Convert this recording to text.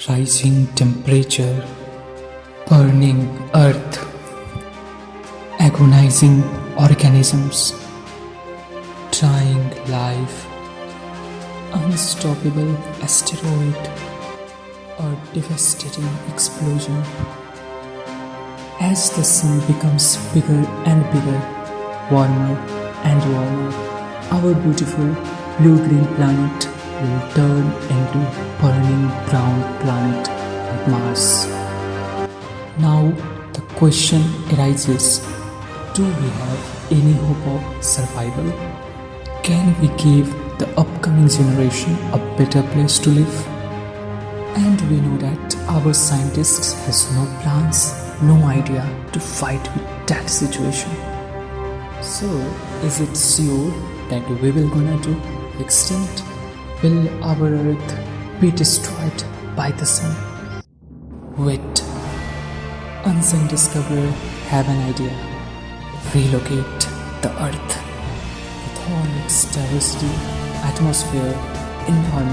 rising temperature, burning earth, agonizing organisms, trying life, unstoppable asteroid, or devastating explosion. As the sun becomes bigger and bigger, warmer and warmer, our beautiful blue-green planet will turn into burning brown planet like Mars. Now the question arises, do we have any hope of survival? Can we give the upcoming generation a better place to live? And we know that our scientists has no plans, no idea to fight with that situation. So, is it sure that we will gonna do extinct? Will our earth be destroyed by the sun? Wait, Unsung discoverer have an idea. Relocate the earth with all its diversity, atmosphere, environment